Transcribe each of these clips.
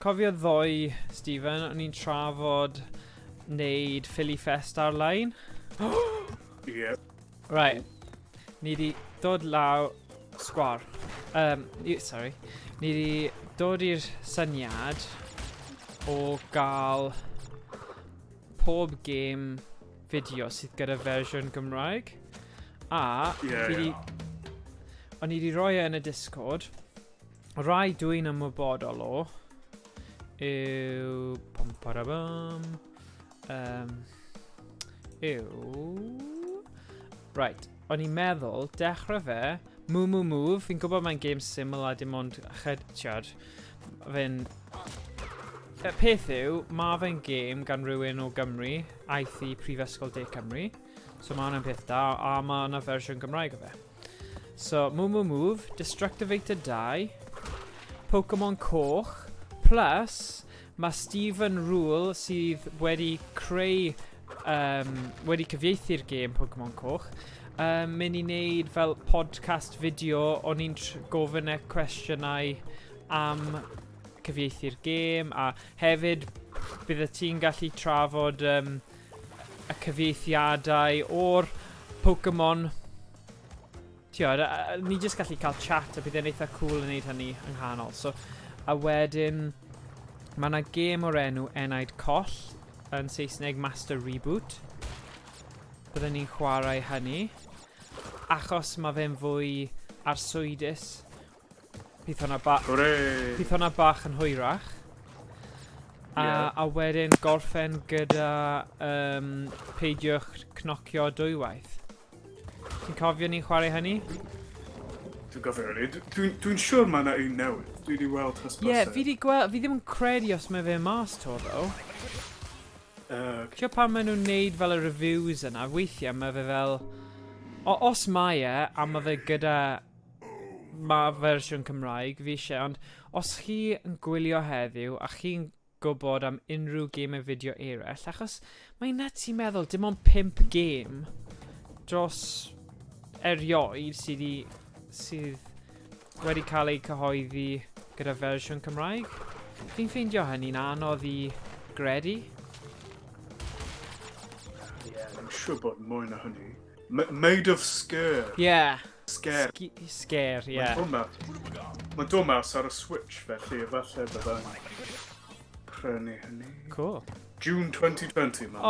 cofio ddoe, Stephen, o'n i'n trafod wneud Philly Fest ar-lein? Ie. Right, ni di dod law... Sgwar. Sorry. Ni di dod i'r syniad o gael pob game fideo sydd gyda fersiwn Cymraeg. A o'n i di roi e yn y Discord. Rai dwi'n ymwybodol o yw... Right, o'n i'n meddwl, dechrau fe, Move, fi'n gwybod mae'n game syml a dim ond tiad, fe'n... Y peth yw, mae fe'n game gan rhywun o Gymru, aeth i Prifysgol De Cymru, so mae hwnna'n peth da, a mae yna fersiwn Gymraeg o fe. So, Move, Destructivator 2, Pokemon Coch, plus mae Stephen Rule sydd wedi creu, wedi cyfieithu'r game Pokemon Coch, mynd i wneud fel podcast fideo o'n i'n gofyn e cwestiynau am cyfieithu'r game, a hefyd bydde ti'n gallu trafod y cyfieithiadau o'r Pokemon. Tiod, ni jyst gallu cael chat a bydde'n eitha cool yn neud hynny yng nghanol. So, a wedyn, mae yna game o'r enw Enaid Coll, yn Saesneg Master Reboot. Byddwn ni'n chwarae hynny. Achos mae fe'n fwy arswydus. Bydd hwnna bach yn hwyrach. A wedyn gorffen gyda peidiwch cnocio dwywaith. Ti'n cofio ni'n chwarae hynny? Dwi'n gofio hynny. Dwi'n siwr mae yna un newydd. Dwi wedi weld hysbysau. Ie, fi ddim yn credu os mae fe mas to, ddo. Tio pan maen nhw'n neud fel y reviews yna, weithiau mae fe fel... Os mae e, a mae fe gyda... Mae fersiwn Cymraeg, fi eisiau, ond os chi yn gwylio heddiw a chi'n gwybod am unrhyw game y fideo eraill, achos mae'n nuts i meddwl dim ond 5 game dros erioed sydd wedi cael ei cyhoeddi gyda fersiwn Cymraeg. Fi'n ffeindio hynny'n anodd i gredu. Dwi'n siŵr bod mwy na hynny. Made of Scare. Yeah. Scare. Scare, yeah. Mae'n dod mas ar y Switch felly, efallai byddai'n prynu hynny. Cool. June 2020, man.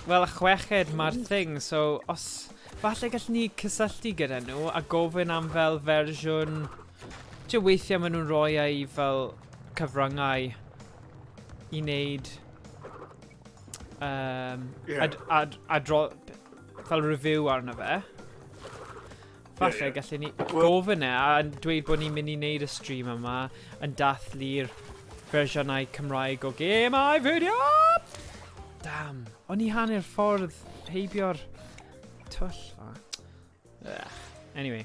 Wel, y chweched mae'r thing, so os... Falle gallwn ni cysylltu gyda nhw a gofyn am fel fersiwn... Ti'n weithiau maen nhw'n rhoi ei fel cyfryngau i wneud... fel review arno fe. Falle gallwn ni gofyn e a dweud bod ni'n mynd i wneud y stream yma yn dathlu'r fersiynau Cymraeg o gemau fideo! Damn, o'n i hanner ffordd heibio'r twll fa. Anyway,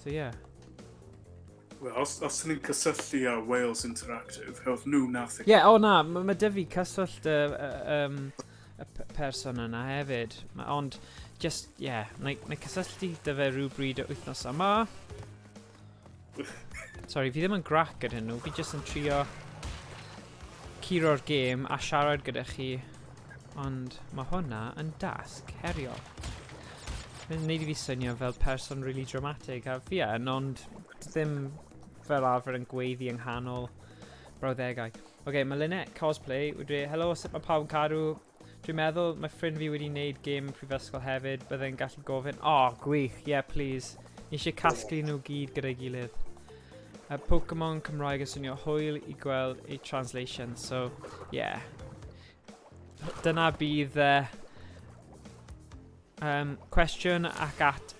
so yeah. Wel, os ni'n cysylltu â Wales Interactive, hewch nhw nath... Ie, na, mae dy fi cyswllt y person yna hefyd. Ond, just, na cysylltu dy fe rhywbryd y wythnos yma. Sorry, fi ddim yn grac gyda nhw, fi just yn trio curo'r game a siarad gyda chi. Ond mae hwnna yn dasg heriol. Mae'n neud i fi swnio fel person really dramatic a fi ond ddim fel arfer yn gweiddi yng nghanol brawddegau. Ok, mae Lynette cosplay wedi helo, sut mae pawb yn cadw? Dwi'n meddwl mae ffrind fi wedi wneud game prifysgol hefyd, byddai'n gallu gofyn. Gwych, please. Ni eisiau casglu nhw gyd gyda'i gilydd. Pokemon Cymraeg yn swnio hwyl i gweld ei translation, so dyna bydd cwestiwn ac at...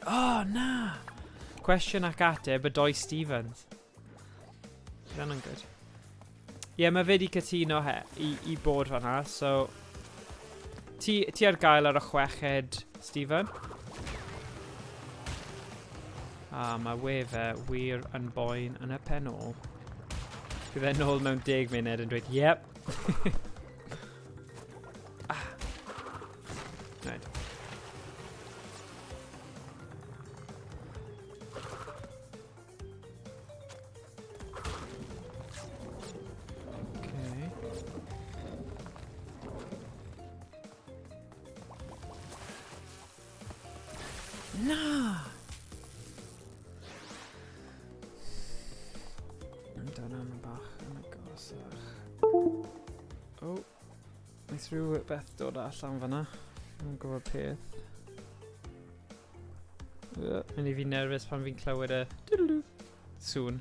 Cwestiwn ac ateb y doi Stevens. Dyna'n good. Mae fe di cytuno i bod hwnna, so... Ti ar gael ar y chweched, Stephen? Mae wefe wir yn boen yn y pen ôl. Bydd e'n ôl mewn 10 munud yn dweud, yep. Right. Dyna yn bach yn agosach. O, mae rhyw beth dod allan fanna. Mae'n gwybod peth. Yn i fi nerfus pan fi'n clywed y sŵn.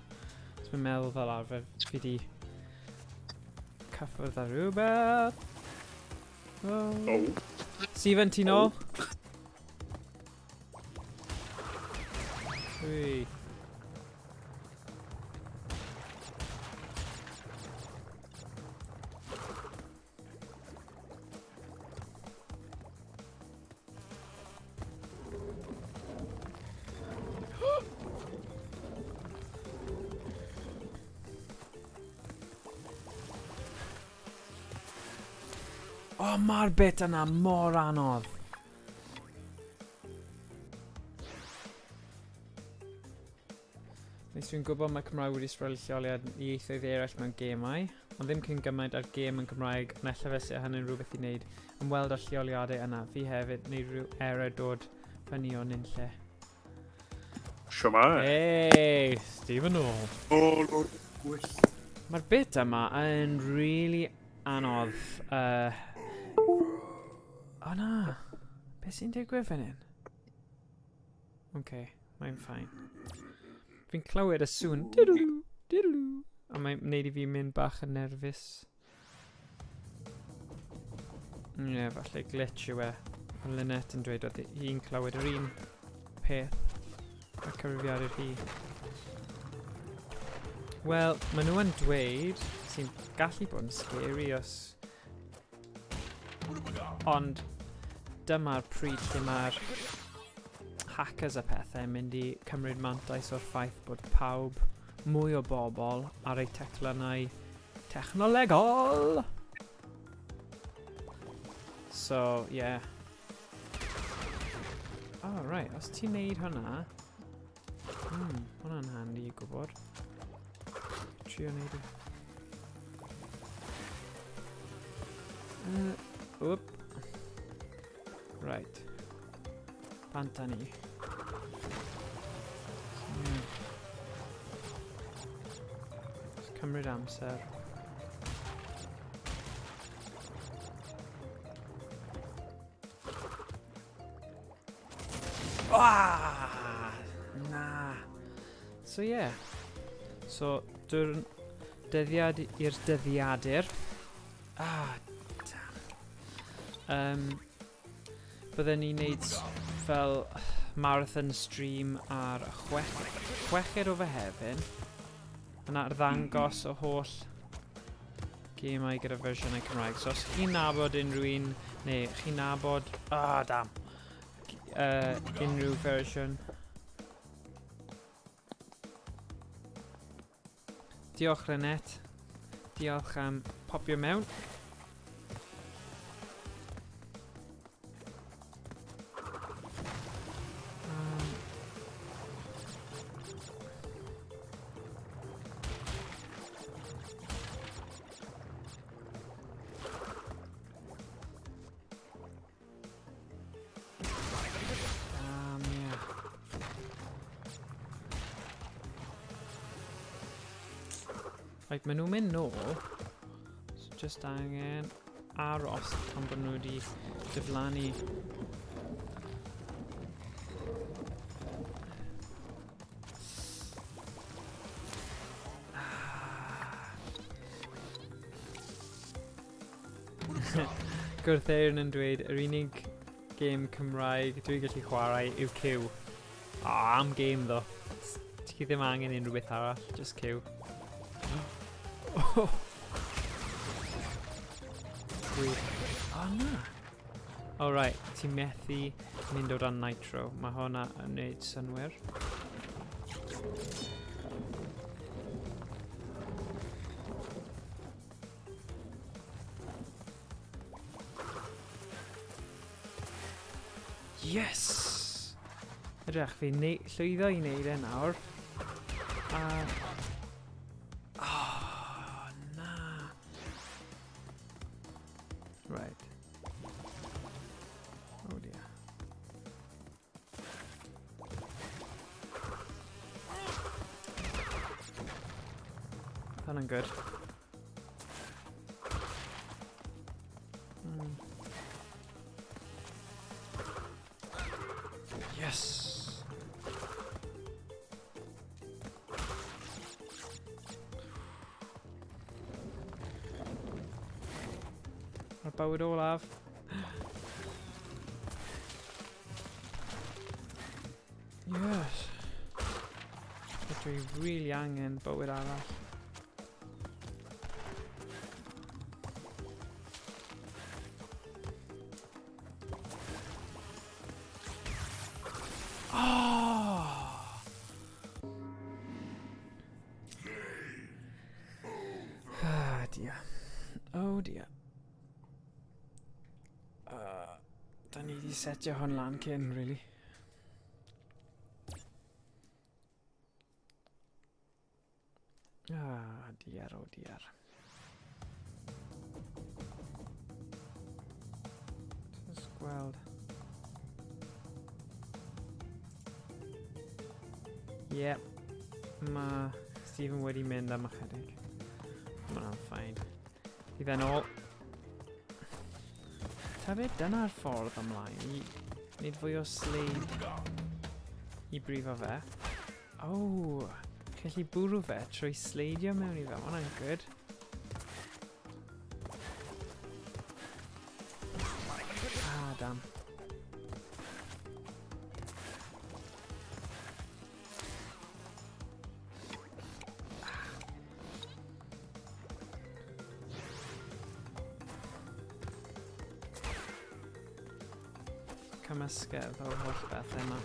So mae'n meddwl fel arfer fi di cyffwrdd ar rhywbeth. Oh. Stephen, ti nôl? Ui. O, mae'r bit yna mor anodd. Nes dwi'n gwybod mae Cymraeg wedi sbrolio lleoliad i ieithoedd eraill mewn gemau, ond ddim cyn gymaint ar gêm yn Cymraeg, ond ella fysa hynny'n rhywbeth i wneud yn weld ar lleoliadau yna. Fi hefyd neu rhyw erau dod fyny o nunlle. Siwmai. Hey, Stephen o. O, lord gwyll. Mae'r bit yma yn really anodd. O na, beth sy'n digwydd fan hyn? Oce, mae'n ffain. Fi'n clywed y sŵn, diddlw, diddlw, a mae'n gwneud i fi mynd bach yn nerfus. Ie, falle glitch yw e. Ond Lynette yn dweud oedd hi'n clywed yr un peth a cyfrifiadur hi. Wel, maen nhw yn dweud sy'n gallu bod yn scary os... Ond dyma'r pryd lle mae'r hackers a pethau yn mynd i cymryd mantais o'r ffaith bod pawb, mwy o bobl ar eu teclynau technolegol. So, yeah. Oh, right, os ti'n neud hwnna... hwnna'n handi i gwybod. Trio neud i. Whoop. Right. Panta ni. Cymryd amser. Na. So yeah. So dyddiad i'r dyddiadur. Bydden ni'n neud fel marathon stream ar chweched o Fehefin. Yna ddangos o holl gemau gyda fersiynau Cymraeg. So os chi'n nabod unrhyw un, neu chi'n nabod... unrhyw fersiwn. Diolch Lynette. Diolch am popio mewn. Right, maen nhw'n mynd nôl. So just angen aros am bod nhw wedi diflannu. Gwrtheir yn dweud, yr unig gêm Cymraeg dwi'n gallu chwarae yw Q. Am game ddo. Ti ddim angen unrhyw beth arall, just Q. Na. Oh right, ti'n methu mynd o dan nitro. Mae hwnna yn neud synwyr. Yes! Ydych, fi llwyddo i wneud e nawr. Right. Oh dear. hwnna'n good. Yes! Mae'r bywyd olaf. Yes! Dwi really angen bywyd arall. Ah, dear. Oh dear. Da ni di setio hwn lan cyn, really. Ah, dear, oh dear. Just gweld. Yep. Ma Stephen wedi mynd am ychydig. Ma hwnna'n ffain. Bydd e'n ôl. Ta beth, dyna'r ffordd ymlaen. I wneud fwy o sleid i brifo fe. Oh, cellu bwrw fe trwy sleidio mewn i fe. Ma hwnna'n good. Ah, damn. Cymysgedd o'r holl bethau yma.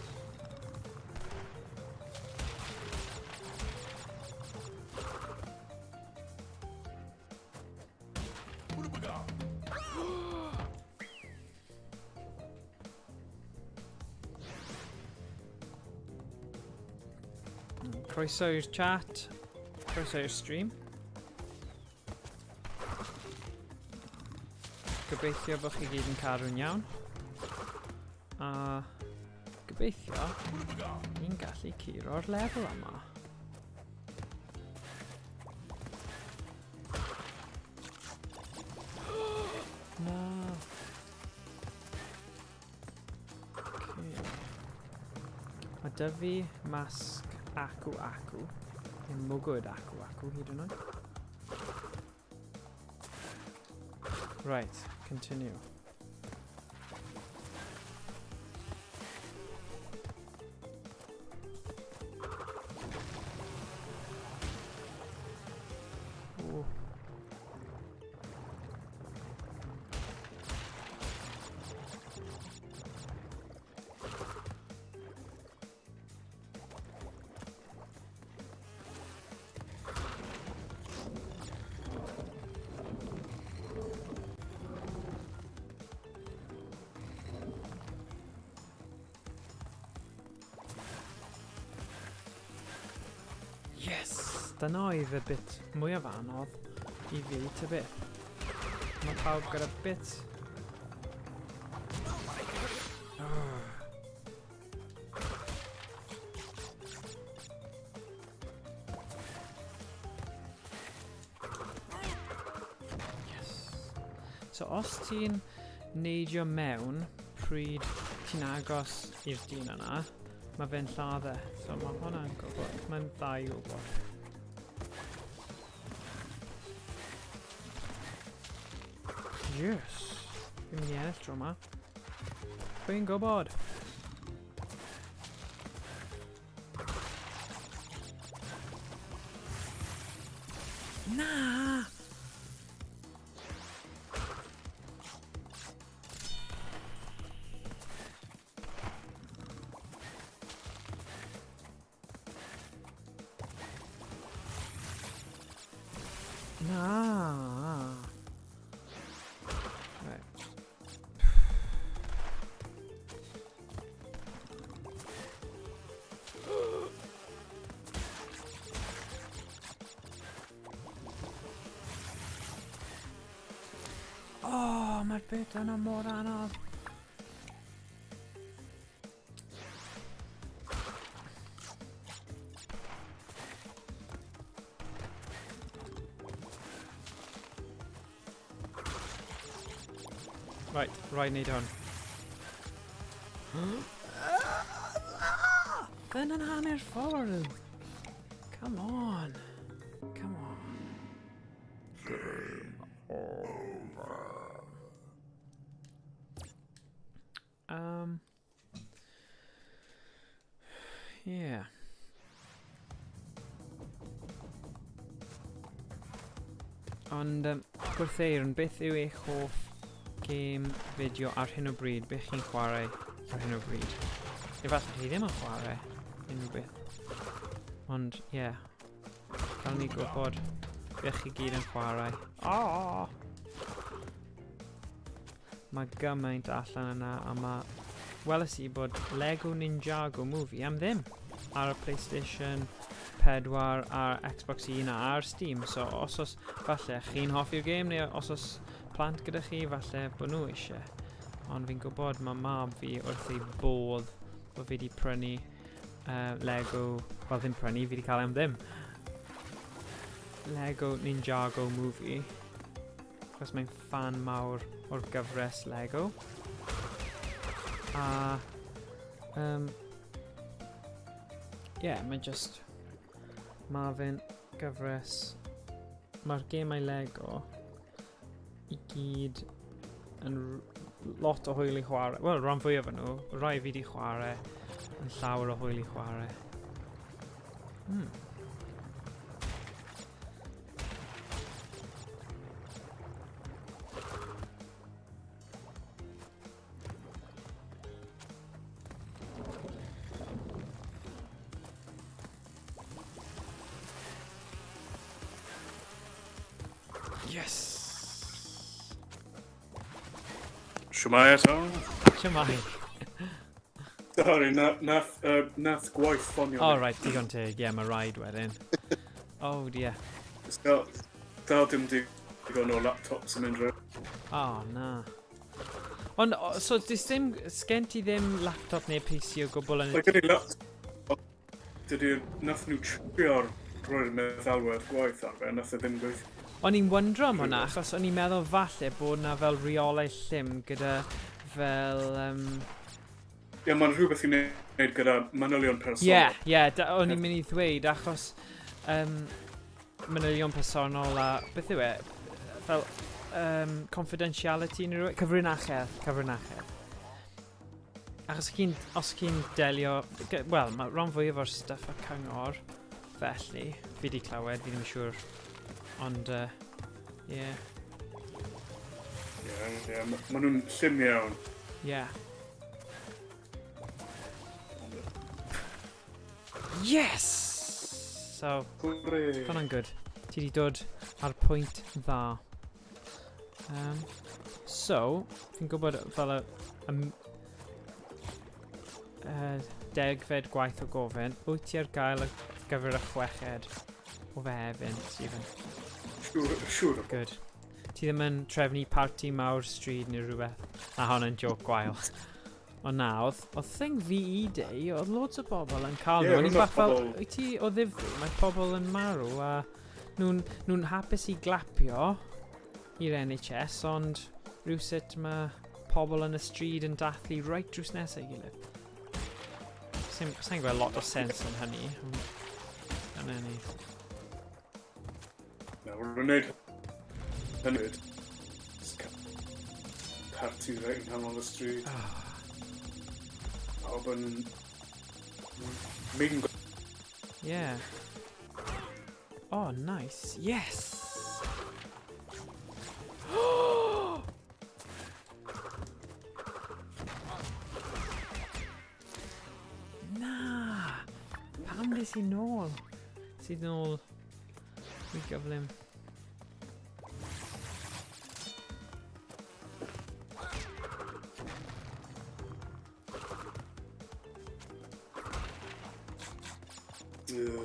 Croeso i'r chat, croeso i'r stream. Gobeithio bod chi gyd yn cadw'n iawn. A gobeithio ni'n gallu curo'r lefel yma. Na. Okay. Mae dy fi masg acw. Neu mwgwyd acw hyd yn oed. Right, continue. Yes! Dyna oedd y bit mwyaf anodd i fi, ta beth. Mae pawb gyda bit. Yes. So os ti'n neidio mewn pryd ti'n agos i'r dyn yna, mae fe'n lladdau, so mae hwnna'n gwybod. Mae'n dda i wybod. Yes! Fi'n mynd i ennill tro yma. Fi'n gwybod. Na! Na. Right. Oh, mae'r bit yna mor anodd. Right, wneud hwn. Then yn hanner ffordd. Come on. Come on. Game over. Yeah. Ond, Gwrtheir, beth yw eich hoff game fideo ar hyn o bryd? Beth chi'n chwarae ar hyn o bryd? Efallai chi ddim yn chwarae unrhyw beth. Ond, ie. Yeah. Gael ni gwybod beth chi gyd yn chwarae. Oh! Mae gymaint allan yna, a mae... Weles i bod Lego Ninjago Movie am ddim ar y PlayStation 4 ar Xbox One a ar Steam. So os falle chi'n hoffi'r game neu os plant gyda chi falle bod nhw eisiau. Ond fi'n gwybod mae mab fi wrth ei bodd bod fi wedi prynu Lego, wel ddim prynu, fi wedi cael am ddim. Lego Ninjago Movie. Achos mae'n fan mawr o'r gyfres Lego. A yeah, mae just mae fe'n gyfres, mae'r gemau Lego i gyd yn lot o hwyl i chwarae. Wel, rhan fwyaf yn nhw, rai fi di chwarae yn llawer o hwyl i chwarae. Yes! Shwmae eto? Cymraeg. Sorry, nath gwaith ffonio. Oh, right, digon teg. Yeah, mae rhaid wedyn. Oh, dear. Dal dim digon o laptops yn mynd rhaid. Oh, na. Ond, so, sgen ti ddim laptop neu PC o gwbl yn... Like, gyda laptop, nath nhw trio'r roi'r meddalwedd gwaith ar fe, nath e ddim gweithio. O'n i'n wyndro am hwnna, achos o'n i'n meddwl falle bod na fel reolau llym gyda fel... Ie, mae'n rhywbeth i wneud gyda manylion personol. Ie, o'n i'n mynd i ddweud, achos manylion personol a... Beth yw e? Fel confidentiality neu rhywbeth? Cyfrinachedd. Achos os chi'n delio... Wel, mae rhan fwyaf o'r stuff a cyngor, felly, fi di clywed, fi ddim yn siŵr. Ond, ie. Ie, ma' nhw'n llym iawn. Ie. Yes! So, hwnna'n good. Ti di dod ar pwynt dda. So, fi'n gwybod fel y degfed gwaith o gofyn, wyt ti ar gael ar gyfer y chweched o fe hefyd, Stephen? Siwr. Good. Ti ddim yn trefnu parti mawr stryd neu rhywbeth. Na hwn yn joke gwael. Ond na, oedd thing fi i day, oedd loads o bobl yn cael nhw. O'n i'n bach fel, wyt ti o ddifri, mae pobl yn marw a nhw'n hapus i glapio i'r NHS, ond rhywsut mae pobl yn y stryd yn dathlu right drws nesaf I gilydd. Sa'n gweld lot o sens yn hynny. Yn hynny. Na, we'n gwneud hynny. Party right in hand on the street. Pawb yn... Mingo. Yeah. Oh, nice. Yes! Na! Pam nes I nôl? Sydd nôl I gyflym.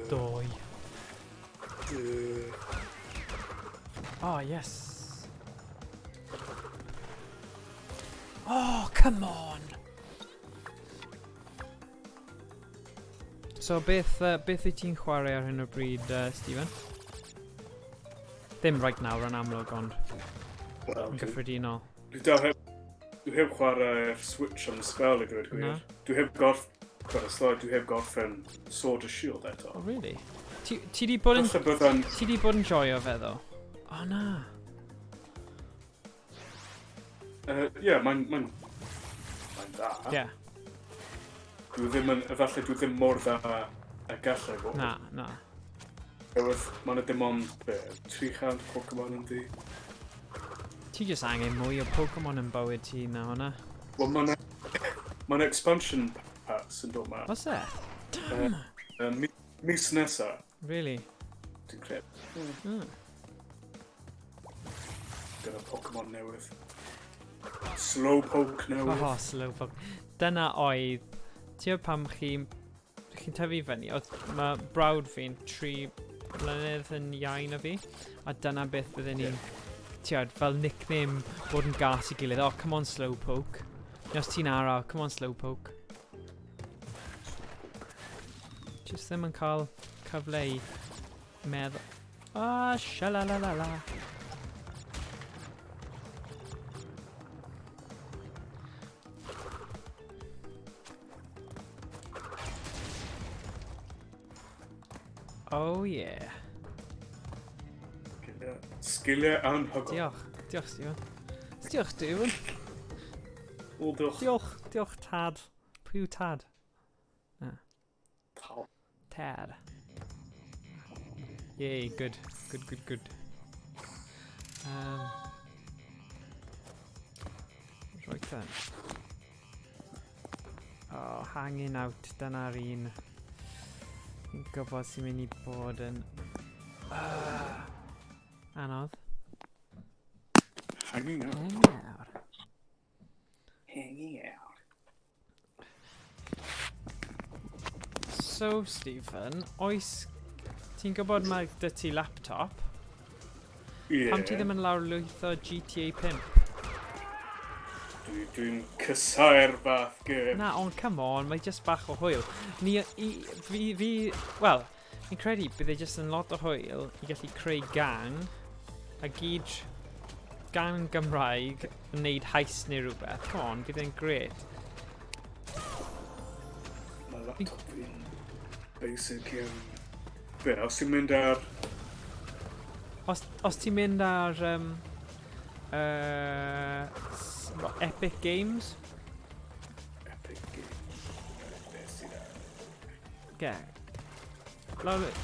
Doi. Oh, yes. Oh, come on! So, beth wyt ti'n chwarae ar hyn o bryd, Stephen? Ddim right nawr yn amlwg, ond yn gyffredinol. Dwi dal heb Dwi heb chwarae'r Switch am spel I ddweud gwir. Dwi heb gorffen Sword and Shield eto. Oh, really? Ti di bod yn joio fe ddo? Oh, na. Ie, mae'n dda. Ie. Efallai dwi ddim mor dda a gallai bod. Na. Mae'n dim ond 300 Pokemon yn di. Ti jyst angen mwy o Pokemon yn bywyd ti na hwnna. Wel, mae'n expansion packs yn dod ma. What's that? Mis nesa. Really? Dwi'n credu. Gyda Pokemon newydd. Slowpoke newydd. Oh, Slowpoke. Dyna oedd. Ti'n pam chi'n tyfu fyny, mae brawd fi'n 3 mlynedd yn iau na fi, a dyna beth bydden ni'n, ti'n fel nickname bod yn gas I gilydd, oh, come on Slowpoke. Os ti'n ara, come on Slowpoke. Just ddim yn cael cyfle I meddwl. Ah, shalalalala. Oh yeah. Sgiliau anhygoel. Diolch Stephen. Diolch Stephen. O, diolch. Diolch Tad. Pwy yw Tad? Tad. Yay, good. Right then. Oh, hanging out, dyna'r un. Fi'n gwybod sy'n mynd I bod yn anodd. Hanging out. So, Stephen, oes ti'n gwybod mae dy ti laptop? Yeah. Pam ti ddim yn lawrlwytho GTA 5? Dwi'n cysau'r fath gêm. Na, ond come on, mae just bach o hwyl. Wel, ni'n credu bydd e just yn lot o hwyl I gallu creu gang, a gyd gang Gymraeg yn neud heist neu rhywbeth. Come on, bydd e'n gred. Mae laptop fi'n basic iawn. Be, os ti'n mynd ar... Os ti'n mynd ar Epic Games? Epic Games. Beth sydd ar?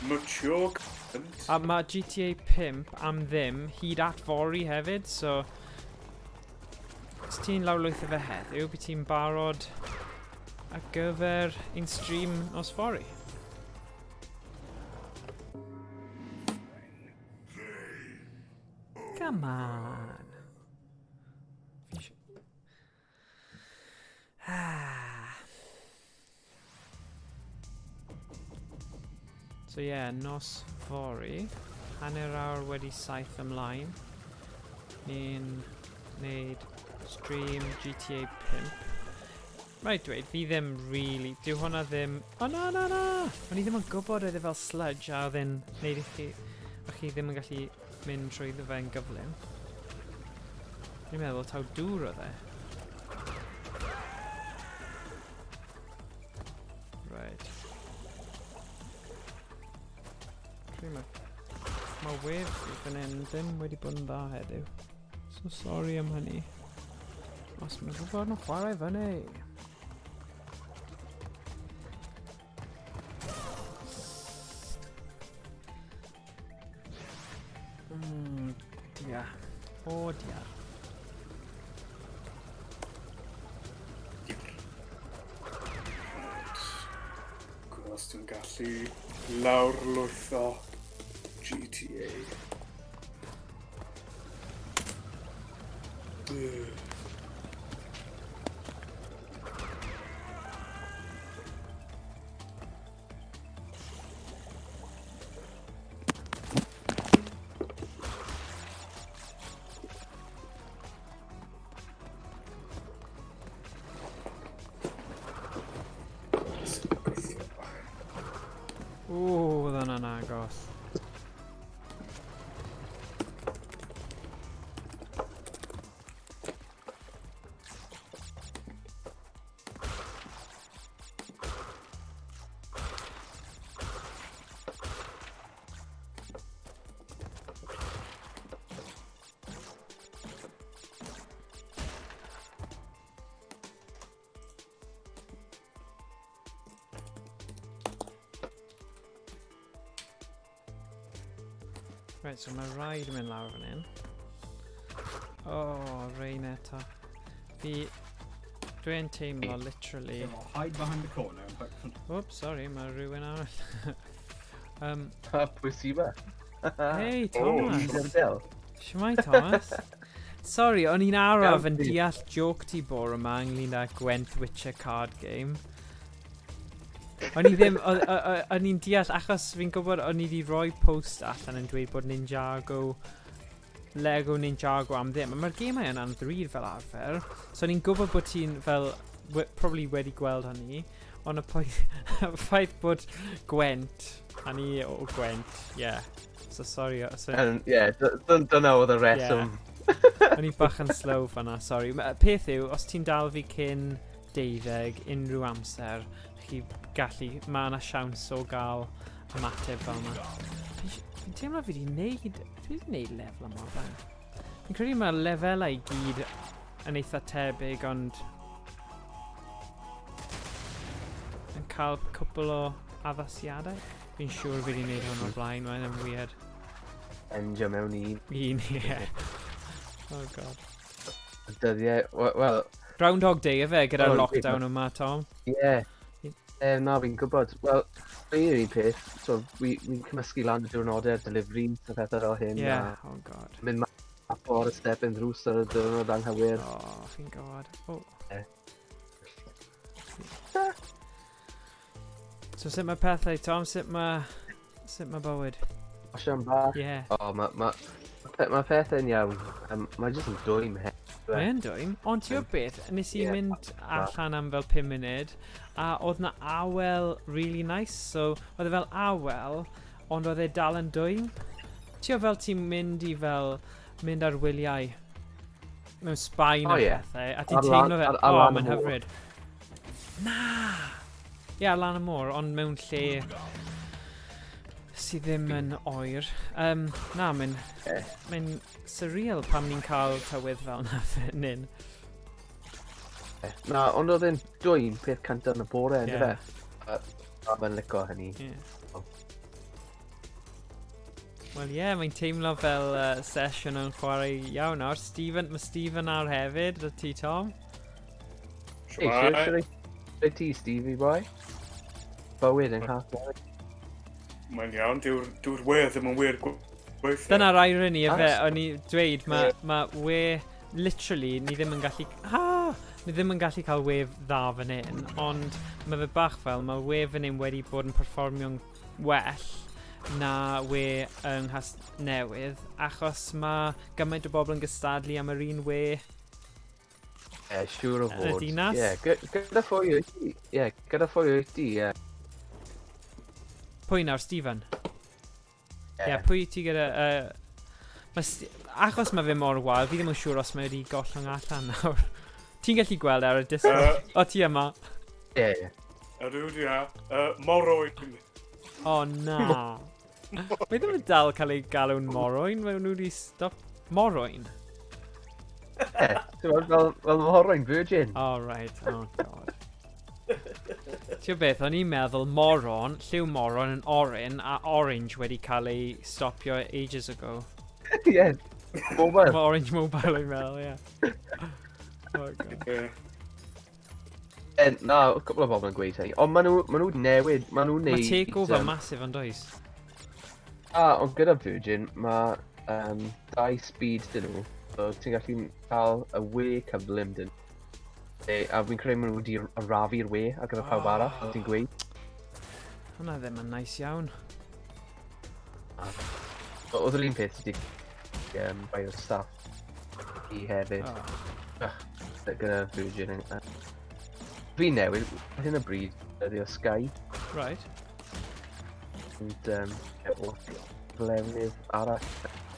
Mature content. A mae GTA 5 am ddim hyd at fori hefyd, so os ti'n lawrlwytho fe heddiw, bydd ti'n barod ar gyfer un stream os fori. Come on. So yeah, nos fori, hanner awr wedi 7 ymlaen. Ni'n neud stream GTA 5. Right, dweud, fi ddim really, dyw hwnna ddim... Oh, na! O'n I ddim yn gwybod oedd e fel sludge a oedd e'n neud I chi ddim yn gallu mynd trwyddo fe'n gyflym. Dwi'n meddwl taw dŵr oedd e. Right. Mae wef I fan hyn ddim wedi bod yn dda heddiw. So sorry am hynny. Os mae'n gwybod nhw'n chwarae fyny. Dia. O dia. Os dwi'n gallu lawrlwytho GTA. O, oedd yna'n agos. Right, so mae rhaid yn mynd lawr fan hyn. Oh, rain eto. Dwi'n teimlo literally... Hide behind the corner. Oops, sorry, mae rhywun arall. Pwy sy'n ba? Hey, Thomas. Del. Shwmai, Thomas. Sorry, o'n i'n araf yn deall joke ti bore yma ynglyn â Gwent Witcher card game. O'n i ddim, o'n i'n deall, achos fi'n gwybod o'n i wedi rhoi post allan yn dweud bod Lego Ninjago am ddim. Mae'r gemau yna'n ddrud fel arfer, so o'n i'n gwybod bod ti'n fel, probably wedi gweld hynny, ond y ffaith bod Gwent, a ni o Gwent, yeah. So sorry. Dyna oedd y reswm. O'n i bach yn slow fanna, sorry. Peth yw, os ti'n dal fi cyn 12 unrhyw amser, chi gallu, mae yna siawns o gael ymateb fel yma. Fi'n teimlo fi wedi wneud lefel yma fan. Fi'n credu mae lefelau i gyd yn eitha tebyg, ond yn cael cwbl o addasiadau. Fi'n siŵr fi wedi wneud hwn o'r blaen, mae'n weird. Endio mewn i... yeah. Oh god. Dyddiau, wel... Groundhog Day efe gyda'r lockdown yma, Tom? Ie. Na, fi'n gwybod. Wel, fi'n un peth. So, fi'n cymysgu lan y diwrnodau'r delivery a pethau fel hyn. Yeah, oh god. Mynd map o'r step-in drws ar y diwrnod anghywir. Oh, fi'n gwybod. Oh. So, sut mae pethau, Tom? Sut mae bywyd? Osian bach. Ie. O, mae pethau'n iawn. Mae jyst yn dwym he. Mae'n dwym, ond ti'n gwybod beth, nes i mynd allan am fel 5 munud, a oedd na awel really nice, so oedd e fel awel, ond oedd e dal yn dwym. Ti'n fel ti'n mynd mynd ar wyliau mewn Sbaen o pethau, a ti'n teimlo fel, mae'n hyfryd. Na! Ie, lan y môr, ond mewn lle sydd ddim yn oer. Na, mae'n surreal pan ni'n cael tywydd fel na fan hyn. Na, ond oedd e'n dwyn peth cant yn y bore, ynddo fe? A fe'n licio hynny. Wel ie, mae'n teimlo fel sesiwn yn chwarae iawn nawr. Mae Stephen ar hefyd, y ti Tom? Shwmai. Lle ti, Stevie boy? Bywyd yn cael. Mae'n iawn, dyw'r we ddim yn wir gweithio. Dyna'r irony efe, o'n i dweud, mae we, literally, ni ddim yn gallu cael wef dda fan hyn, ond mae fe bach fel, mae we fan hyn wedi bod yn perfformio'n well na we yng Nghas Newydd, achos mae gymaint o bobl yn gystadlu am yr un we siŵr o fod. Yn y dinas? Gyda ffoi wyt ti. Gyda ffoi wyt ti, Pwy nawr, Stephen? Pwy ti gyda... achos mae fe mor wael, fi ddim yn siŵr os mae wedi gollwng allan nawr. Ti'n gallu gweld ar y Discord? O, ti yma? Ydw, dwi a. Morwyn. O, na. Mae ddim yn dal cael ei galw'n morwyn, mae nhw wedi stop... Morwyn? Fel morwyn virgin. Oh, right. Oh, god. Ti'n beth, o'n i'n meddwl moron, lliw moron yn orin, a orange wedi cael ei stopio ages ago. Ie, mobile. Mae orange mobile i'n meddwl, ie. Oh, god. Na, cwbl o bobl yn gweud hynny, ond maen nhw newid, maen nhw'n neud... Mae takeover massive yn does? Ond gyda Virgin, mae 2 speed dyn nhw, so ti'n gallu cael y we cyflym dyn nhw. A fi'n credu maen nhw wedi arafu'r we ar gyfer pawb arall, ti'n gweud. Hwna ddim yn nice iawn. Oedd yr un peth wedi bai o'r staff i hefyd. Gyda Virgin. Fi newid, ar hyn o bryd, ydy o Sky. Right. Ond efo flefnydd arall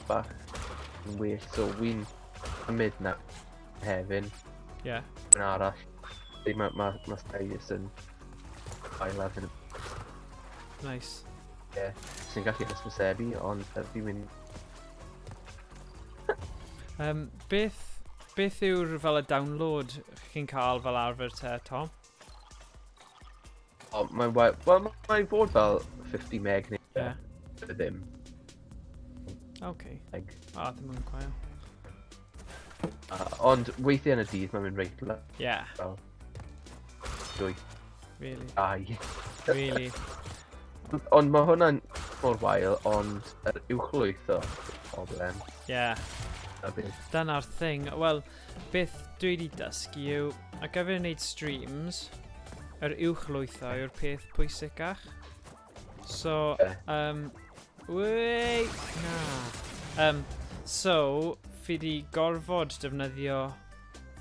bach yn well, so fi'n ymwyd na hefyd. Ie. Yn arall. Mae Sky jyst yn ail ar hyn. Nice. Ie, sy'n gallu hysbysebu, ond fi'n mynd... Beth yw'r fel y download chi'n cael fel arfer te, Tom? Mae'n fod fel 50 meg neu ddim. OK. Like, Ddim yn gwael. ond weithiau yn y dydd mae'n mynd reit le. Yeah, Fel, dwy, really. ai. Really. Ond mae hwnna'n mor wael, ond yr uwchlwyth o problem. Yeah. A beth. Dyna'r thing. Wel, beth dwi wedi dysgu yw, ar gyfer wneud streams, yr uwchlwytho yw'r peth pwysicach. So, wei, na. So, fi di gorfod defnyddio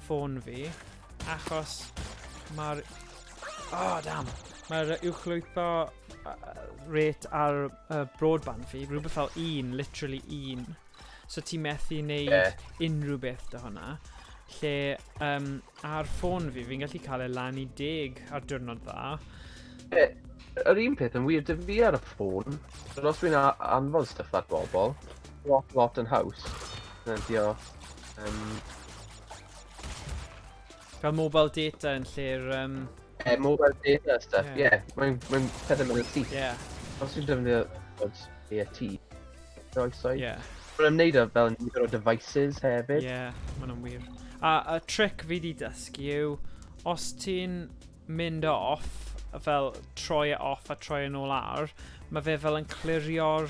ffôn fi, achos mae'r... Oh, damn! Mae'r uwchlwytho rate ar broadband fi, rhywbeth fel 1, literally 1. So ti methu wneud unrhyw beth dy hwnna. Lle ar ffôn fi, fi'n gallu cael e lan i 10 ar diwrnod dda. Yr un peth yn wir, dy fi ar y ffôn, os dwi'n anfon stuff at bobl, lot yn haws. Dio... Fel mobile data yn lle'r... mobile data stuff, mae'n pethau mynd yn syth. Os dwi'n defnyddio AT, roesau. Mae'n ymwneud â fel nifer o devices hefyd. Mae'n wir. A trick fi di dysgu yw, os ti'n mynd off, fel troi e off a troi yn ôl ar, mae fe fel yn clirio'r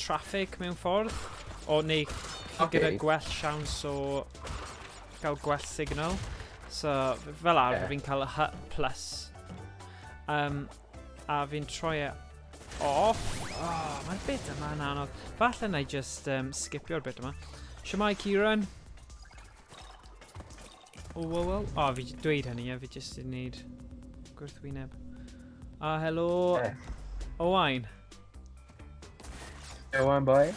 traffic mewn ffordd, o neu gyda gwell siawns o gael gwell signal. So, fel arfer fi'n cael y H+. A fi'n troi e off. Oh, mae'r bit yma'n anodd. Falle na I just skipio'r bit yma. Siamai, Kieran? O, fi dweud hynny, fi just yn neud gwrthwyneb. Helo, Owain. Owain, boi.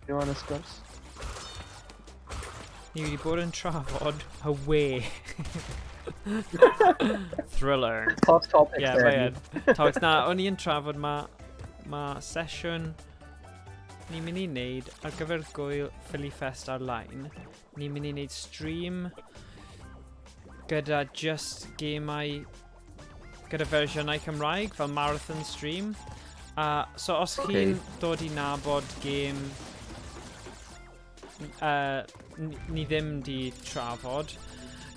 Yw yn ysgwrs? Ni wedi bod yn trafod Away. Thriller. Hot topics. Topics. Na, o'n i'n trafod ma sesiwn ni'n mynd i wneud ar gyfer gwyl Philly Fest ar-line. Ni'n mynd i wneud stream gyda just gemau, gyda fersiynau Cymraeg, fel marathon stream. So os chi'n dod i nabod gêm ni ddim di trafod,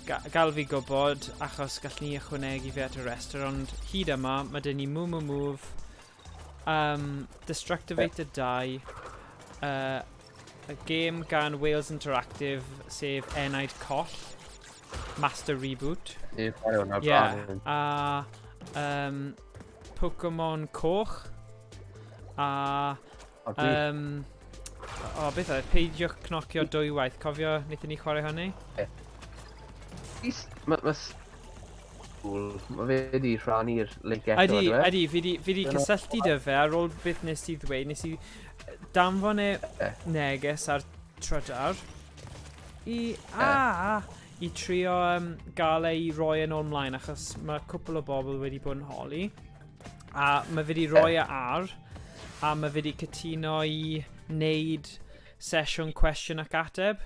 gael fi gwybod, achos gall ni ychwanegu fe at y restr, ond hyd yma, mae dyn ni Move, Destructivator 2, y gêm gan Wales Interactive, sef Enaid Coll, Master Reboot. A Pokemon Coch, a beth oedd, peidiwch cnocio dwywaith. Cofio, wnaethon ni chwarae hynny? Mae fe wedi rhannu'r link eto. Ydy, fi di cysylltu dy fe ar ôl beth nes i ddweud. Nes i danfon e neges ar trydar i trio gael ei roi yn ôl-mlaen, achos mae cwpl o bobl wedi bod yn holi. A mae fe di roi e ar, a mae fe di cytuno i wneud sesiwn cwestiwn ac ateb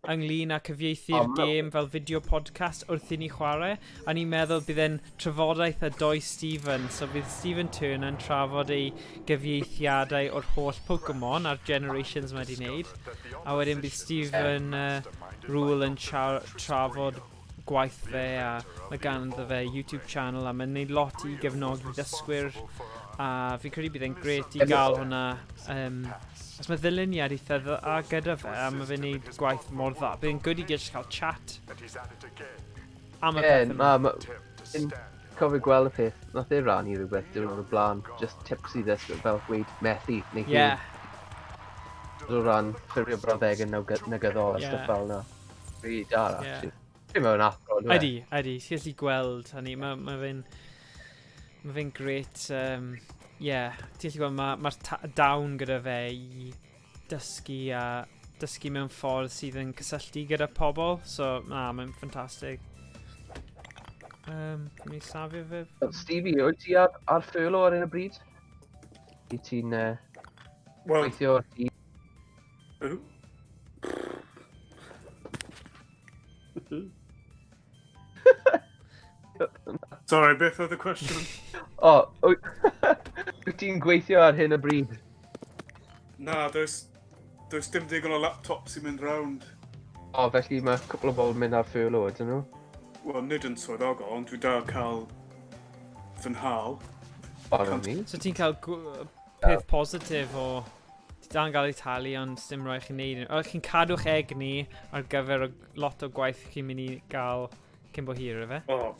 ynglyn â cyfieithu'r gêm fel fideo podcast wrth i ni chwarae. A ni'n meddwl bydd e'n trafodaeth a doi Stephen, so bydd Stephen Turner yn trafod ei gyfieithiadau o'r holl Pokemon a'r generations mae wedi wneud. A wedyn bydd Stephen Rule yn trafod gwaith fe, a mae ganddo fe YouTube channel, a mae'n gwneud lot i gefnogi ddysgwyr. A fi'n credu bydd e'n gret i gael hwnna. Os mae ddiliniad eitha dda gyda fe, a mae fe'n gwneud gwaith mor dda. Bydd e'n good i just cael chat am y peth yma. Fi'n cofio gweld y peth, nath ei rannu rhywbeth diwrnod o blaen, just tips i ddysgu fel gweud methu, neu hyn. O ran ffurfio brawddegau negyddol a stuff fel yna. Rili da, actually. Fi'n mewn athro, dwi'n Ydy, ti'n gallu gweld hynny. Mae fe'n gret, ti'n gallu gweld, mae'r dawn gyda fe i dysgu mewn ffordd sydd yn cysylltu gyda pobl, so mae'n ffantastig. Ni safio fe? Stevie, wyt ti ar ffurlo ar un y bryd? I ti'n gweithio o'r tîm? Sorry, beth oedd y cwestiwn? Wyt ti'n gweithio ar hyn y bryd? Na, does dim digon o laptops sy'n mynd round. O, felly mae cwpl o bobl yn mynd ar furlough, ydyn nhw? Wel, nid yn swyddogol, ond dwi da cael fy nhal. Barn ni. So ti'n cael peth positif o... Ti da'n gael ei talu ond dim roi chi'n neud. O, chi'n cadw'ch egni ar gyfer lot o gwaith chi'n mynd i gael cyn bo hir, efe? O,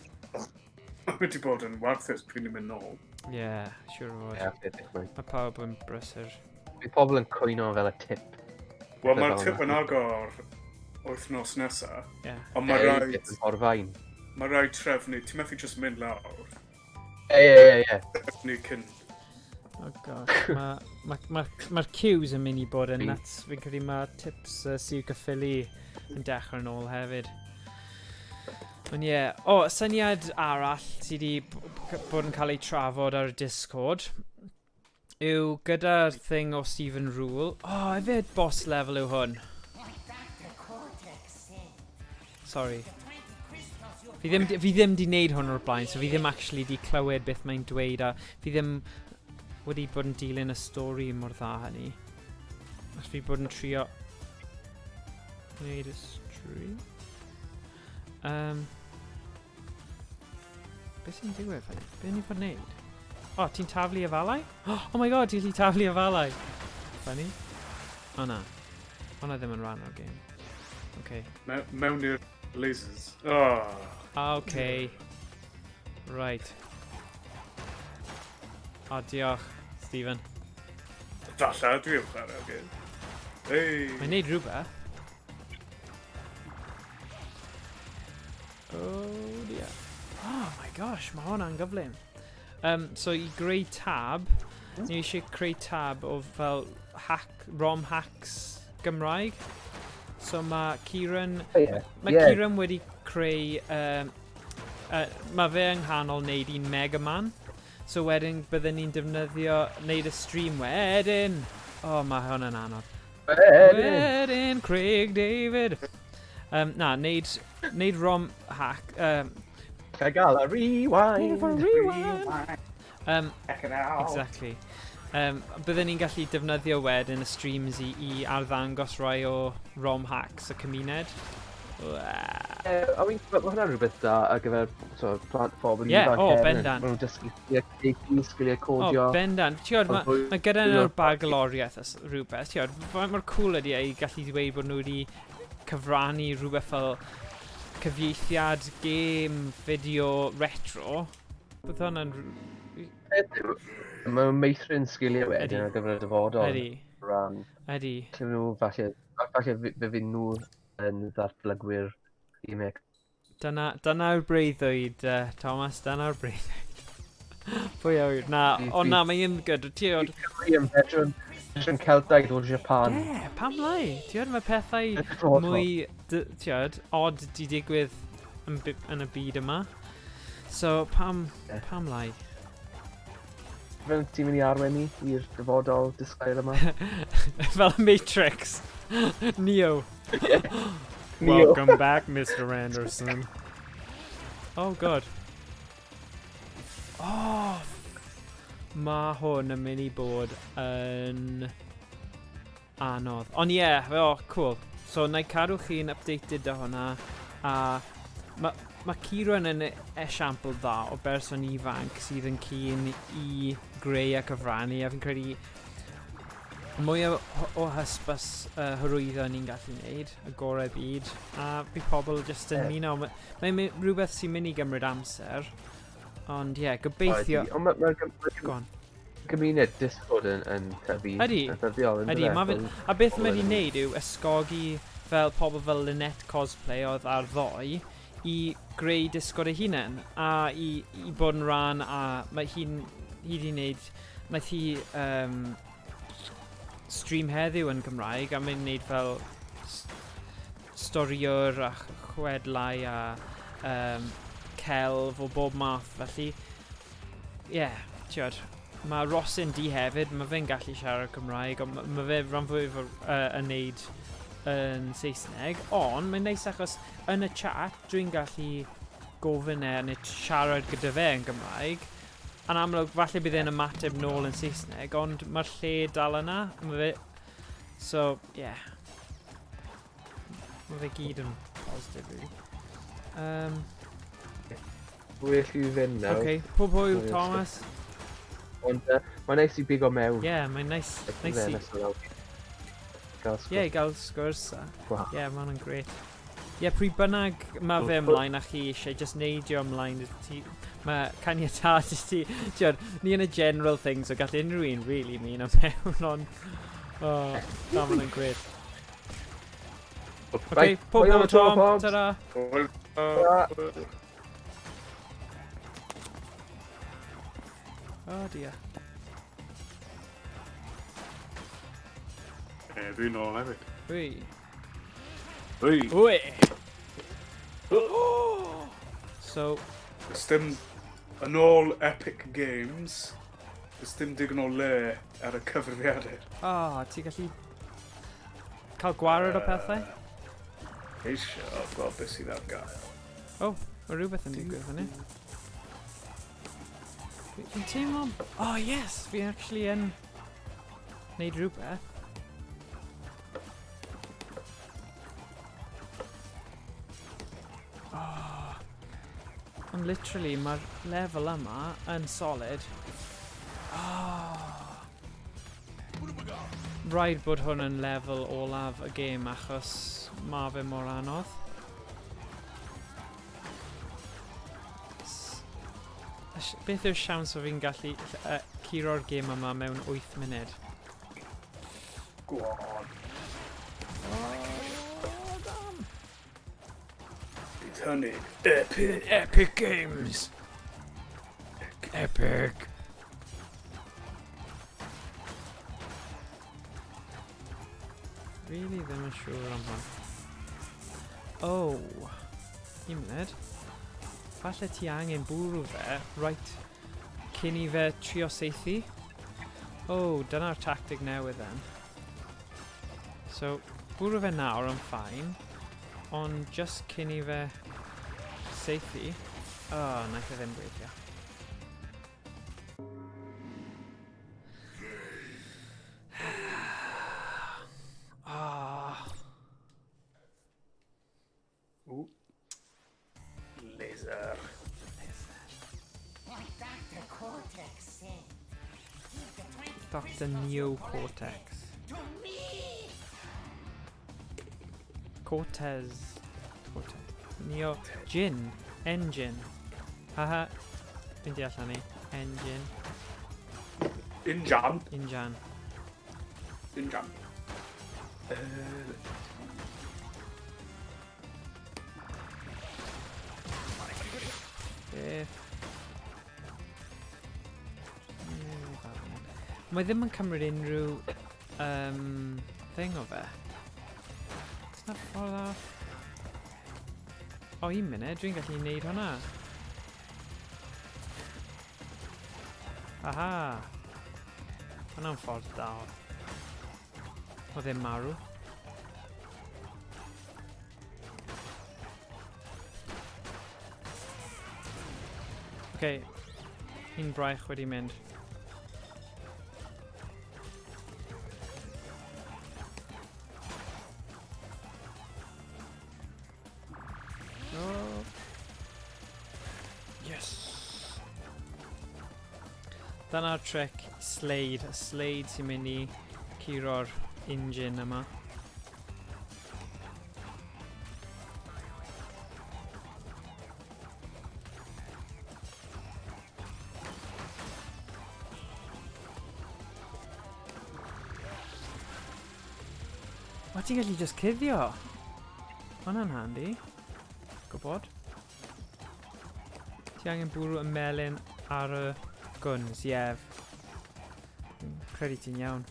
mae wedi bod yn warthus pryd ni'n mynd nôl. Ie, siwr o fod. Ie, ffedrych mwy. Mae pawb yn brysur. Bydd pobl yn cwyno fel y tip. Wel, mae'r tip yn agor wythnos nesa. Ie. Ond mae rhaid... O'r fain. Mae rhaid trefnu, ti'n methu just mynd lawr. Ie. Trefnu cyn... Oh gosh, mae'r queues yn mynd i bod yn nuts. Fi'n credu mae tips sy'n gyffili yn dechrau yn ôl hefyd. Ond ie, syniad arall sydd wedi bod yn cael ei trafod ar y Discord yw gyda'r thing o Stephen Rule. Hefyd boss level yw hwn. Sorry. Fi ddim di wneud hwn o'r blaen, so fi ddim actually di clywed beth mae'n dweud, a fi ddim wedi bod yn dilyn y stori mor dda hynny. Os fi bod yn trio wneud y stream. Beth sy'n digwydd fan hyn? Beth ni bod wneud? Ti'n taflu y falau? Oh my god, ti'n gallu taflu y falau! Funny? Na. Hwna ddim yn rhan o'r game. Okay. Mewn i'r lasers. Okay. Right. Diolch, Stephen. Falla, dwi yn chwarae, oce. Hei! Mae'n neud rhywbeth. Oh dear. Oh my gosh, mae hwnna'n gyflym. So i greu tab, ni eisiau creu tab o fel ROM hacks Gymraeg. So mae Kieran... Kieran wedi creu... mae fe yng nghanol wneud un Mega Man. So wedyn byddwn ni'n defnyddio wneud y stream wedyn. Mae hwnna'n anodd. Wedyn, Craig David. Wneud ROM hack... Cael gael a rewind. Check it out. Exactly. Byddwn ni'n gallu defnyddio wedyn y streams i arddangos rai o ROM hacks y cymuned. Mae hwnna'n rhywbeth da ar gyfer plant phobl bendant. Maen nhw'n dysgu sgiliau codio. Bendant. Mae gyda nhw'r bagloriaeth rhywbeth. Mae'r cool ydi i gallu dweud bod nhw wedi cyfrannu rhywbeth fel cyfieithiad, game, fideo, retro. Bydd hwnna'n... Mae'n meithrin sgiliau wedyn ar gyfer y dyfodol. Ydi. Lle nhw falle fe fydd nhw yn ddatblygwyr remake. Dyna'r breuddwyd, Thomas, dyna'r breuddwyd. Pwy awr? Na, mae'n good. Veteran Celtaidd o'r Japan. Pam lai? Mae pethau mwy, odd di digwydd yn y byd yma. So, pam lai? Fel ti'n mynd i arwen ni i'r dyfodol disglair yma? Fel y Matrix. Neo. Welcome back, Mr. Anderson. Oh, god. Mae hwn yn mynd i bod yn anodd. Ond cool. So, na i cadw chi'n updated â hwnna. A mae Kieran yn esiampl dda o berson ifanc sydd yn keen i greu a cyfrannu. A fi'n credu mwy o hysbys hyrwyddo ni'n gallu gwneud, y gorau byd. A bydd pobl jyst yn ymuno. Mae'n rhywbeth sy'n mynd i gymryd amser. Ond gobeithio... Go on. Gymuned Discord yn tyfu. Ydi. A beth mae wedi'i wneud yw ysgogi fel pobl fel Lynette Cosplay oedd ar ddoe i greu Discord ei hunain a i bod yn rhan a mae hi wedi wneud... Naeth hi stream heddiw yn Cymraeg a mae'n wneud fel storiwr a chwedlau a celf o bob math, felly mae Rosin di hefyd, mae fe'n gallu siarad Cymraeg, ond mae fe rhan fwyaf yn neud yn Saesneg, ond mae'n neis achos yn y chat dwi'n gallu gofyn neu siarad gyda fe yn Gymraeg, Yn amlwg, falle bydd e'n ymateb nôl yn Saesneg, ond mae'r lle dal yna. So, yeah. Mae fe gyd yn positif, really. Well i fynd nawr. Okay, pob hwyl, Thomas. Ond mae'n neis i bigo mewn. Yeah, mae'n neis i... Ie, i gael sgwrs. Ie, mae hwnna'n gret. Ie, pryd bynnag mae fe ymlaen a chi eisiau just neidio ymlaen. Mae caniatad i ti. Ni yn y general thing, so gall unrhyw un really mean am mewn, ond... O, ma hwnna'n gret. Okay, pob hwyl, Tom. Ta-ra. Oh dear. Fi'n ôl hefyd. Wy. Wy! Wy! So... Ys dim yn ôl Epic Games, ys dim digon o le ar y cyfrifiadur. Ti gallu... cael gwared o pethau? Eisiau gweld beth sydd ar gael. Mae rhywbeth yn digwydd fyny. Fi'n teimlo... yes! Fi actually yn... neud rhywbeth. Ond literally, mae'r lefel yma yn solid. Rhaid bod hwn yn lefel olaf y gêm achos mae fe mor anodd. Beth yw'r siawns o fi'n gallu curo'r gêm yma mewn 8 munud? Go on. Bydd hynny epic. Epic Games! Epic! Really ddim yn siŵr am hwn. Un munud. Falle ti angen bwrw fe, right, cyn I fe trio saethu. Dyna'r tactig newydd then. So, bwrw fe nawr yn ffain, ond just cyn I fe saethu. Naeth e ddim gweithio. Laser. Dr. Neocortex. Cortez. Neo... Gin. Engine. Haha. Fi'n deall hynny. Engine. Injan. Injan. Injan. Mae ddim yn cymryd unrhyw thing o fe. It's not ffordd o... Un munud, dwi'n gallu neud hwnna. Aha! Hwnna'n ffordd da. O ddim marw. Un braich wedi mynd. Yes! Dyna'r trick Slade. Y Slade sy'n mynd I curo'r engine yma. Ti'n gallu just cuddio. Hwna'n handi. Gwbod. Ti angen bwrw y melyn ar y guns, Credu ti'n iawn.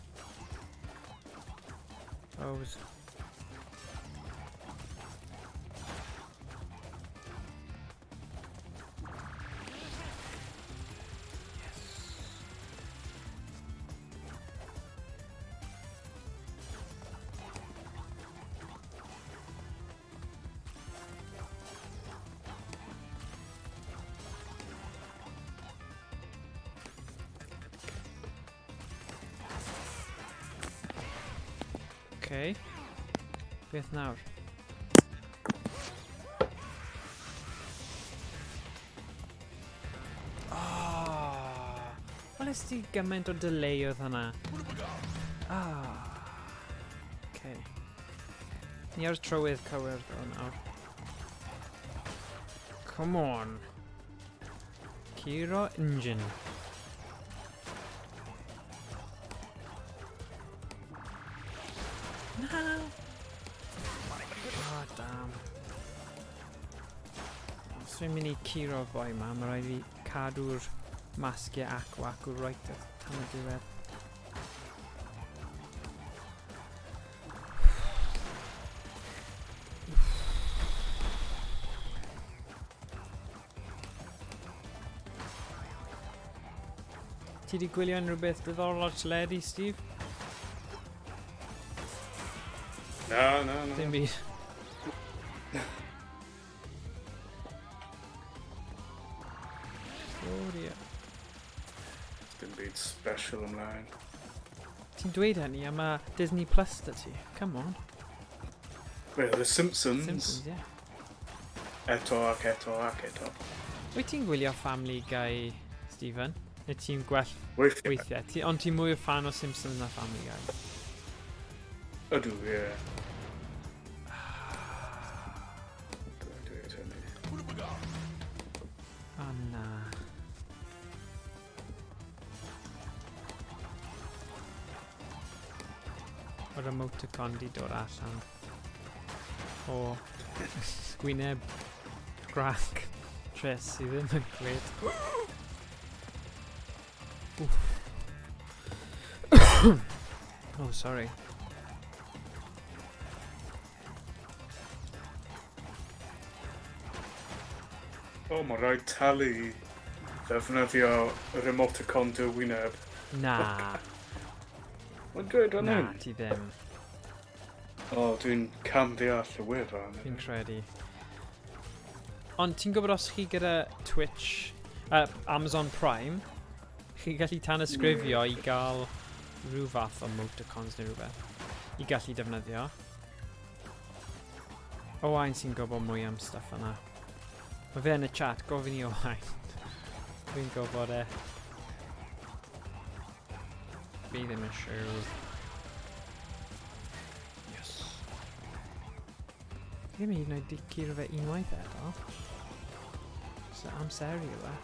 Okay. Beth nawr? Wel, ysdi gymaint o delay oedd hynna. Okay. Ni ar y trywydd cywir ddo nawr. Come on. Curo engine. No! Oh, damn. Os fi'n mynd i curo boi ma, mae rhaid fi cadw'r masgiau acw right at tan y diwedd. Ti di gwylio unrhyw beth diddorol o'r teledu, Steve? No. Dim byd. Oh dear. Dim byd special ymlaen. Ti'n dweud hynny am y Disney Plus da ti? Come on. Well, The Simpsons. Simpsons, yeah. Eto ac eto ac eto. Wyt ti'n gwylio Family Guy, Stephen? Neu ti'n gwell Weithiau. weithiau? Ond ti'n mwy o fan o Simpsons na Family Guy? Ydw, ie. Dweud hynny. O na. O'r emoticon di dod allan o gwyneb grac Tris sydd ddim yn gred. Oh, sorry. O, mae rhaid talu i ddefnyddio yr emoticon dy wyneb. Na. Mae'n dweud o'n Na, hyn? ti ddim. O, dwi'n cam deall y wefan. Fi'n credu. Ond ti'n gwybod os chi gyda Twitch, Amazon Prime, chi gallu tanysgrifio i gael rhyw fath o emoticons neu rhywbeth i gallu defnyddio. Owain sy'n gwybod mwy am stuff yna. Mae fe yn y chat, gofyn i Owain. Fi'n gwybod e. Fi ddim yn siŵr. Yes. Fi ddim hyd yn oed curo fe unwaith eto. So amseru yw e.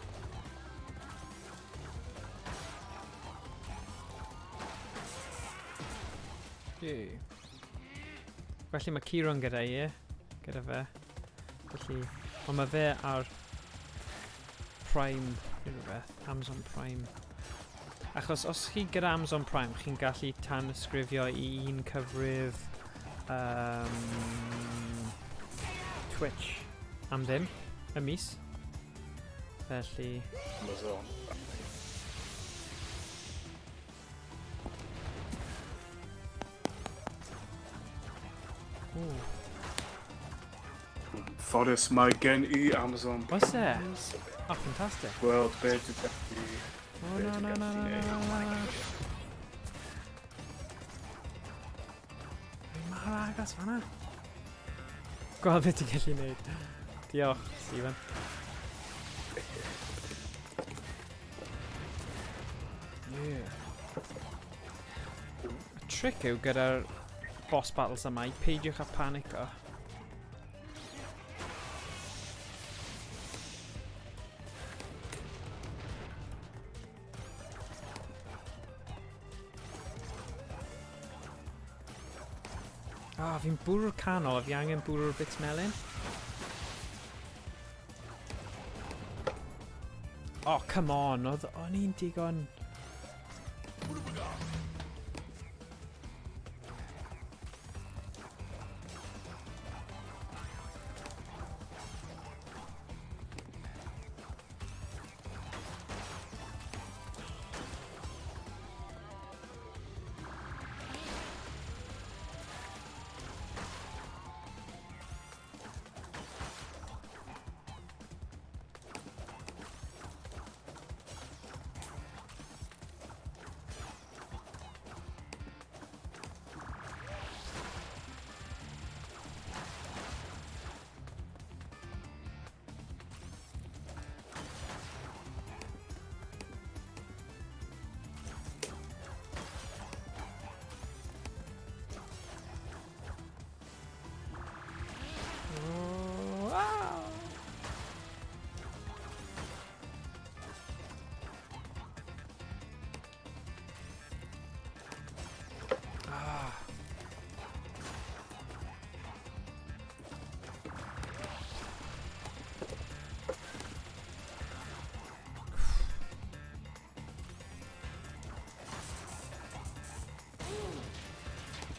Felly mae Ciron gyda i, gyda fe. Felly, ond mae fe ar Prime, rhywbeth, Amazon Prime. Achos os chi gyda Amazon Prime, chi'n gallu tanysgrifio i un cyfrif Twitch am ddim, y mis. Felly... Amazon. Ffodus mae gen i Amazon. Oes e? Oh, fantastic. Gweld be dwi'n gallu... Oh, na. Mae'r agos fan'na. Gweld beth ti'n gallu neud. Diolch, Stephen. Y tric yw gyda'r boss battles yma i peidiwch â panico. Fi'n bwrw'r canol, a fi angen bwrw'r bits melyn. Oh, come on, o'n i'n digon...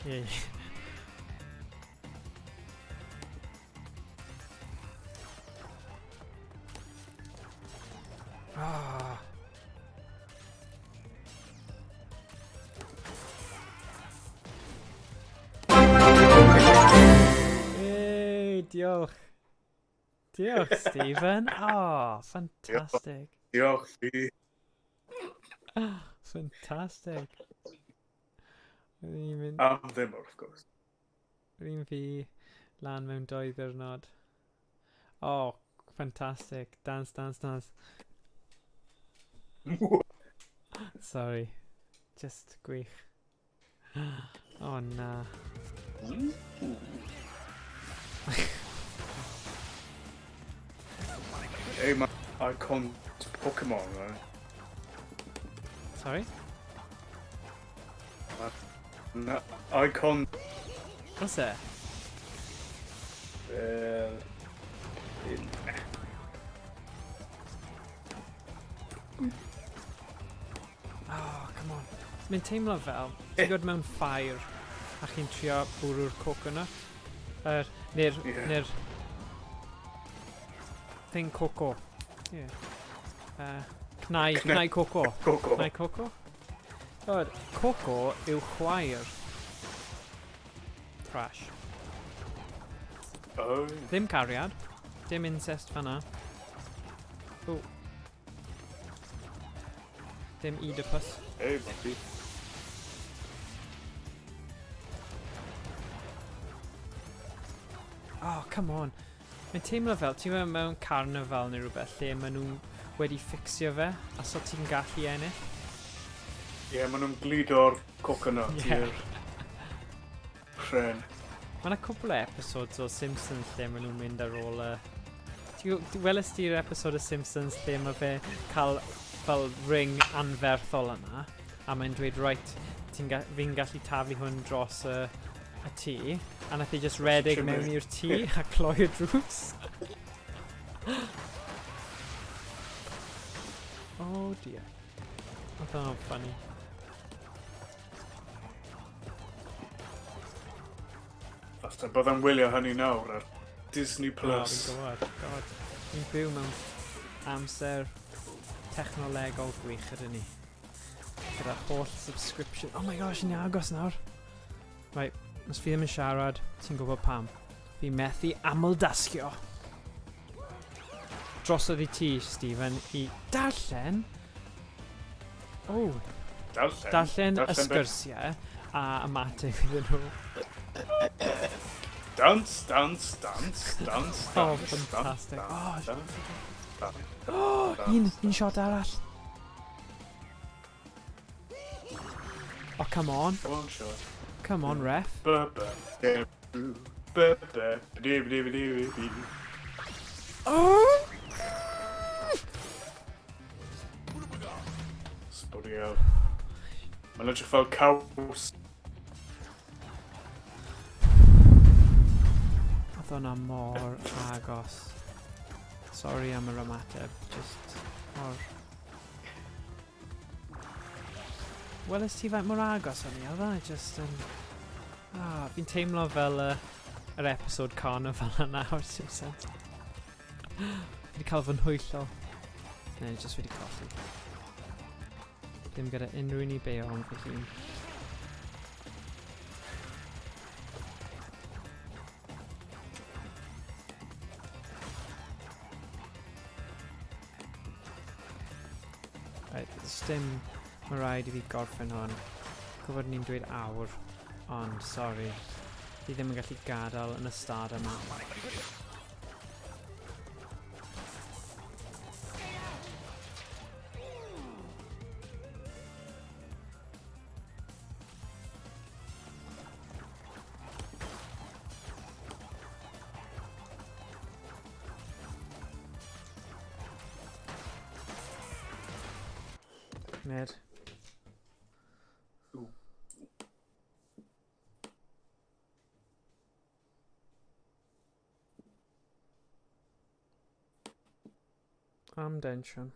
Ie. Ah. Hey, diolch. Diolch, Stephen. Oh, fantastic. Diolch fi. Fantastic. Rwy'n mynd... Am ddim, wrth gwrs. Rwy'n fi lan mewn 2 ddiwrnod. Oh, fantastic. Dance, dance, dance. Sorry. Just gwych. Oh, na. Hey, my icon Pokemon, right? Sorry? No, icon. What's that? Oh, come on. Mae'n teimlo fel, ti'n gwybod mewn ffair a chi'n trio bwrw'r coconut? Neu'r thing coco. Yeah. Cnau coco. Coco. Cnau coco? God, coco yw chwaer. Crash. Oh. Ddim cariad. Dim incest fanna. Oh. Dim Oedipus. Hey, buddy. Oh, come on. Mae'n teimlo fel, ti'n meddwl mewn carnifal neu rhywbeth lle maen nhw wedi ffixio fe a so ti'n gallu ennill. Ie, yeah, maen nhw'n gludo'r coconut i'r pren. Mae yna cwpl o episodes o Simpsons lle maen nhw'n mynd ar ôl welais ti'r episode o Simpsons lle mae fe cael fel ring anferthol yna a mae'n dweud, right, fi'n gallu taflu hwn dros y tŷ a nath i just redeg mewn i'r tŷ a cloi'r drws. Oh dear. Oedd hwnna'n funny. Falle byddai'n wylio hynny nawr ar Disney Plus. Fi'n gwybod, god. Fi'n byw mewn amser technolegol gwych ydyn ni. Gyda holl subscription. Oh my gosh, ni'n agos nawr. Right, os fi ddim yn siarad, ti'n gwybod pam. Fi methu aml dasgio. Drosodd i ti, Stephen, i darllen... Oh, darllen y sgyrsiau a ymateb iddyn nhw. Dance, dance, dance, dance, Oh, dance, fantastic. dance, Oh, dance, oh, un shot arall. Oh, come on. one shot. Come on, ref. Oh! Sbwri out. Mae'n edrych fel caws. Oedd hwnna mor agos. Sorry am yr ymateb, just mor... Weles ti faint mor agos o'n i, oedd hwnna just yn... fi'n teimlo fel yr episode carnival yna o'r Simpsons. Fi wedi cael fy nhwyllo. Neu, just wedi colli. Ddim gyda unrhyw un i beo am fy hun. Right, dim mae rhaid i fi gorffen hwn. Gwybod ni'n dweud awr, ond sori. Fi ddim yn gallu gadael yn y stad yma. Ned. Ooh. Am densiwn.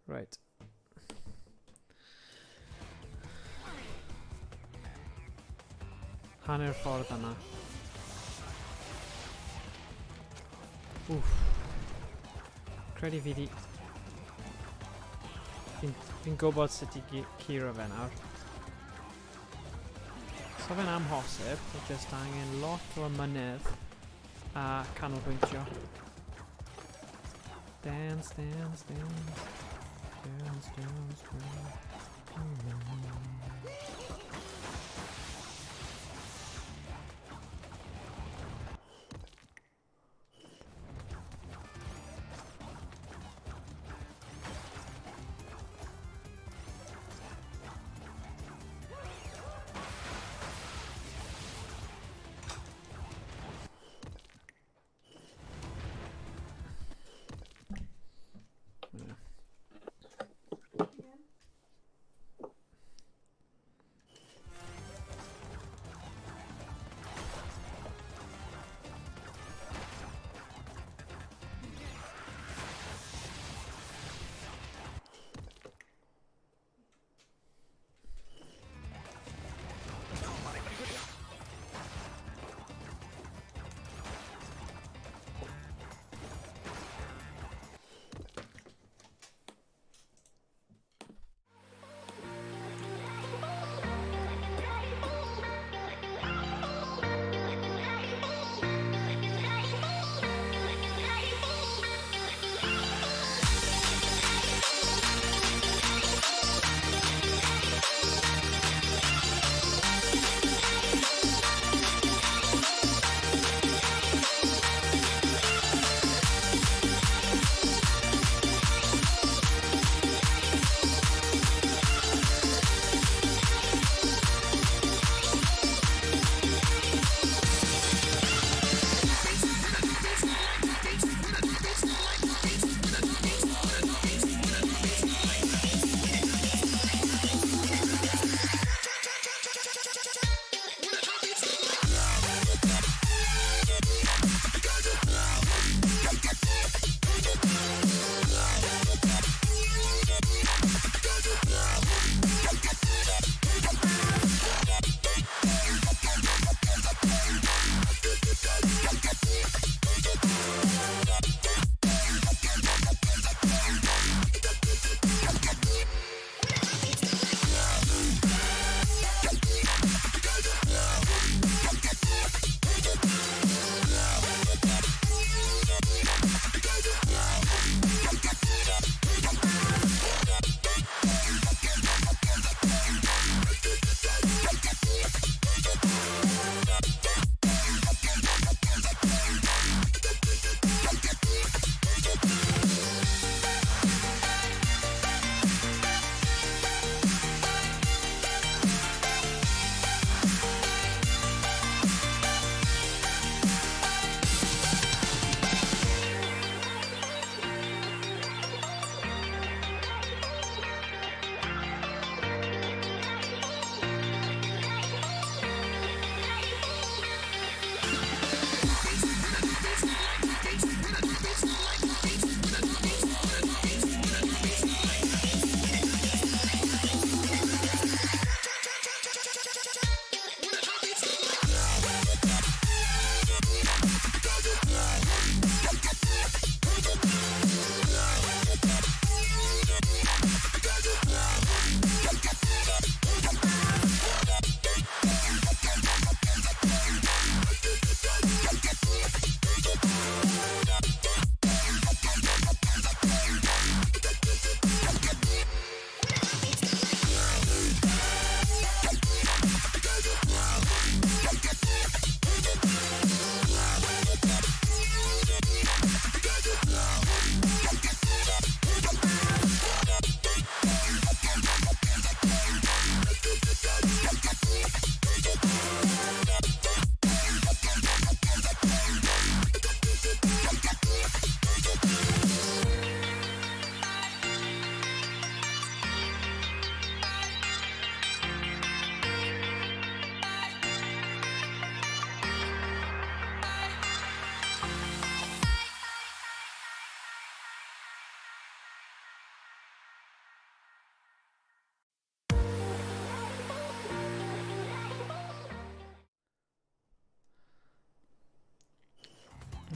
Right. Hanner ffordd yna. Wff. Credu fi di... Fi'n gwybod sut i curo fe nawr. So fe'n amhosib, fi jyst angen lot o mynydd a canolbwyntio. Dance, dance, dance. Dance, dance, dance.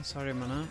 Sori am hwnna.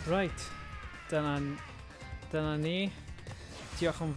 Right, dyna ni. Diolch yn